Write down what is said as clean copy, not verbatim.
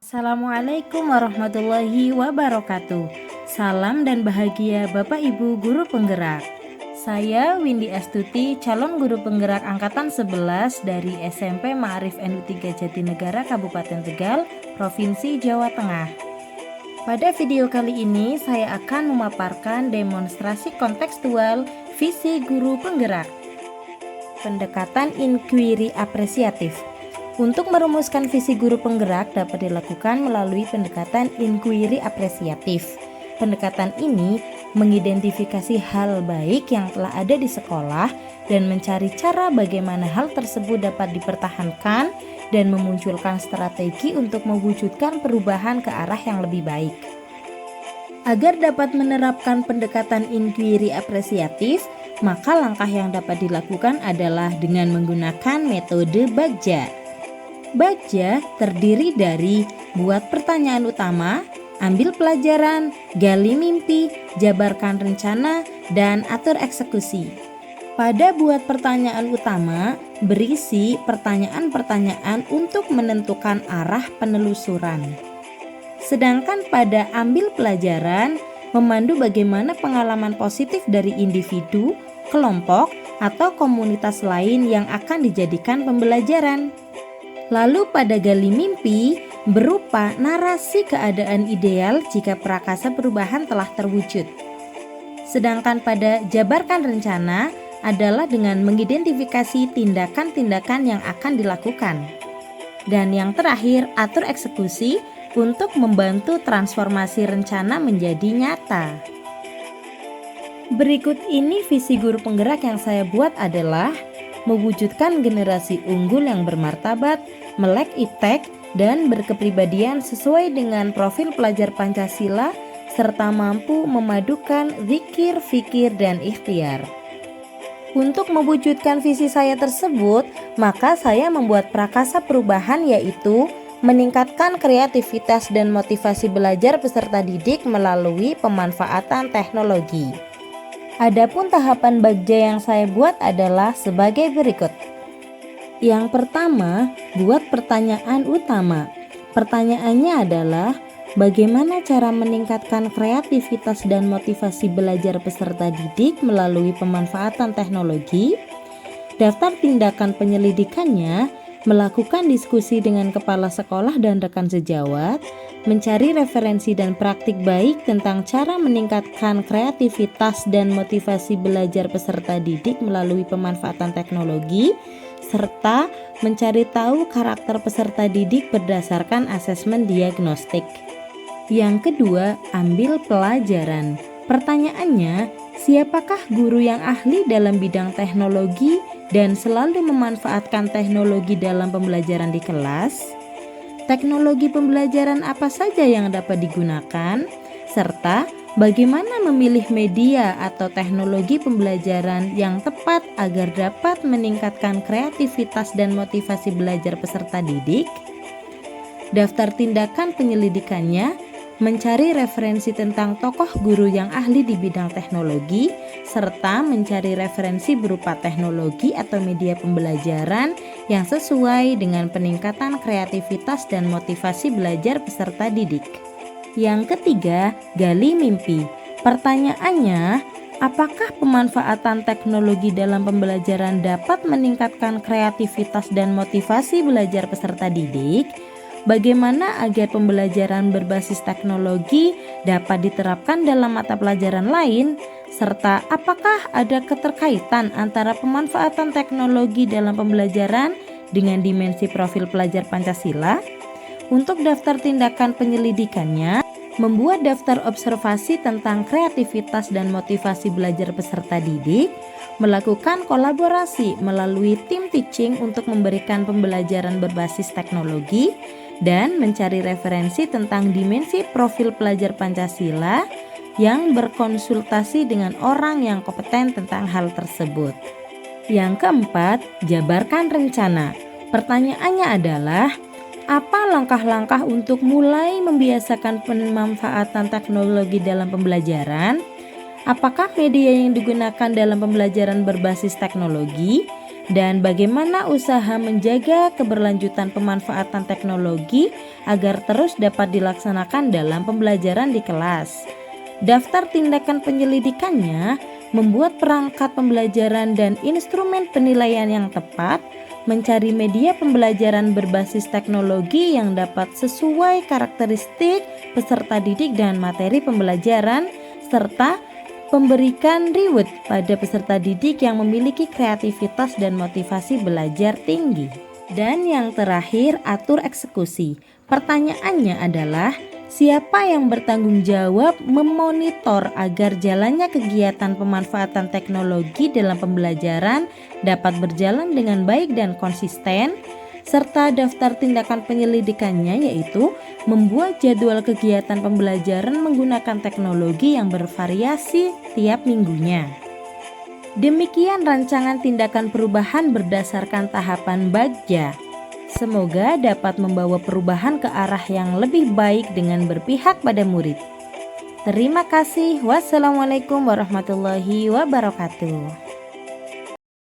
Assalamualaikum warahmatullahi wabarakatuh. Salam dan bahagia Bapak Ibu Guru Penggerak. Saya Windy Astuti, calon guru penggerak angkatan 11 dari SMP Ma'arif NU3 Jatinegara Kabupaten Tegal, Provinsi Jawa Tengah. Pada video kali ini saya akan memaparkan demonstrasi kontekstual visi guru penggerak. Pendekatan inquiry apresiatif. Untuk merumuskan visi guru penggerak dapat dilakukan melalui pendekatan inquiry apresiatif. Pendekatan ini mengidentifikasi hal baik yang telah ada di sekolah dan mencari cara bagaimana hal tersebut dapat dipertahankan dan memunculkan strategi untuk mewujudkan perubahan ke arah yang lebih baik. Agar dapat menerapkan pendekatan inquiry apresiatif, maka langkah yang dapat dilakukan adalah dengan menggunakan metode Bagja. Bagja terdiri dari buat pertanyaan utama, ambil pelajaran, gali mimpi, jabarkan rencana, dan atur eksekusi. Pada buat pertanyaan utama, berisi pertanyaan-pertanyaan untuk menentukan arah penelusuran. Sedangkan pada ambil pelajaran, memandu bagaimana pengalaman positif dari individu, kelompok, atau komunitas lain yang akan dijadikan pembelajaran. Lalu pada gali mimpi berupa narasi keadaan ideal jika prakasa perubahan telah terwujud. Sedangkan pada jabarkan rencana adalah dengan mengidentifikasi tindakan-tindakan yang akan dilakukan. Dan yang terakhir, atur eksekusi untuk membantu transformasi rencana menjadi nyata. Berikut ini visi guru penggerak yang saya buat adalah mewujudkan generasi unggul yang bermartabat, melek iptek, dan berkepribadian sesuai dengan profil pelajar Pancasila serta mampu memadukan zikir, fikir, dan ikhtiar. Untuk mewujudkan visi saya tersebut, maka saya membuat prakasa perubahan, yaitu meningkatkan kreativitas dan motivasi belajar peserta didik melalui pemanfaatan teknologi. Adapun tahapan Bagja yang saya buat adalah sebagai berikut. Yang pertama, buat pertanyaan utama. Pertanyaannya adalah bagaimana cara meningkatkan kreativitas dan motivasi belajar peserta didik melalui pemanfaatan teknologi. Daftar tindakan penyelidikannya, melakukan diskusi dengan kepala sekolah dan rekan sejawat, mencari referensi dan praktik baik tentang cara meningkatkan kreativitas dan motivasi belajar peserta didik melalui pemanfaatan teknologi, serta mencari tahu karakter peserta didik berdasarkan asesmen diagnostik. Yang kedua, ambil pelajaran. Pertanyaannya, siapakah guru yang ahli dalam bidang teknologi dan selalu memanfaatkan teknologi dalam pembelajaran di kelas? Teknologi pembelajaran apa saja yang dapat digunakan? Serta bagaimana memilih media atau teknologi pembelajaran yang tepat agar dapat meningkatkan kreativitas dan motivasi belajar peserta didik? Daftar tindakan penyelidikannya, mencari referensi tentang tokoh guru yang ahli di bidang teknologi, serta mencari referensi berupa teknologi atau media pembelajaran yang sesuai dengan peningkatan kreativitas dan motivasi belajar peserta didik. Yang ketiga, gali mimpi. Pertanyaannya, apakah pemanfaatan teknologi dalam pembelajaran dapat meningkatkan kreativitas dan motivasi belajar peserta didik? Bagaimana agar pembelajaran berbasis teknologi dapat diterapkan dalam mata pelajaran lain? Serta apakah ada keterkaitan antara pemanfaatan teknologi dalam pembelajaran dengan dimensi profil pelajar Pancasila? Untuk daftar tindakan penyelidikannya, membuat daftar observasi tentang kreativitas dan motivasi belajar peserta didik, melakukan kolaborasi melalui tim teaching untuk memberikan pembelajaran berbasis teknologi, dan mencari referensi tentang dimensi profil pelajar Pancasila yang berkonsultasi dengan orang yang kompeten tentang hal tersebut. Yang keempat, jabarkan rencana. Pertanyaannya adalah, apa langkah-langkah untuk mulai membiasakan pemanfaatan teknologi dalam pembelajaran? Apakah media yang digunakan dalam pembelajaran berbasis teknologi? dan bagaimana usaha menjaga keberlanjutan pemanfaatan teknologi agar terus dapat dilaksanakan dalam pembelajaran di kelas. Daftar tindakan penyelidikannya membuat perangkat pembelajaran dan instrumen penilaian yang tepat, mencari media pembelajaran berbasis teknologi yang dapat sesuai karakteristik peserta didik dan materi pembelajaran, serta memberikan reward pada peserta didik yang memiliki kreativitas dan motivasi belajar tinggi. Dan yang terakhir, atur eksekusi. Pertanyaannya adalah, siapa yang bertanggung jawab memonitor agar jalannya kegiatan pemanfaatan teknologi dalam pembelajaran dapat berjalan dengan baik dan konsisten? Serta daftar tindakan penyelidikannya, yaitu membuat jadwal kegiatan pembelajaran menggunakan teknologi yang bervariasi tiap minggunya. Demikian rancangan tindakan perubahan berdasarkan tahapan Bagja. Semoga dapat membawa perubahan ke arah yang lebih baik dengan berpihak pada murid. Terima kasih. Wassalamualaikum warahmatullahi wabarakatuh.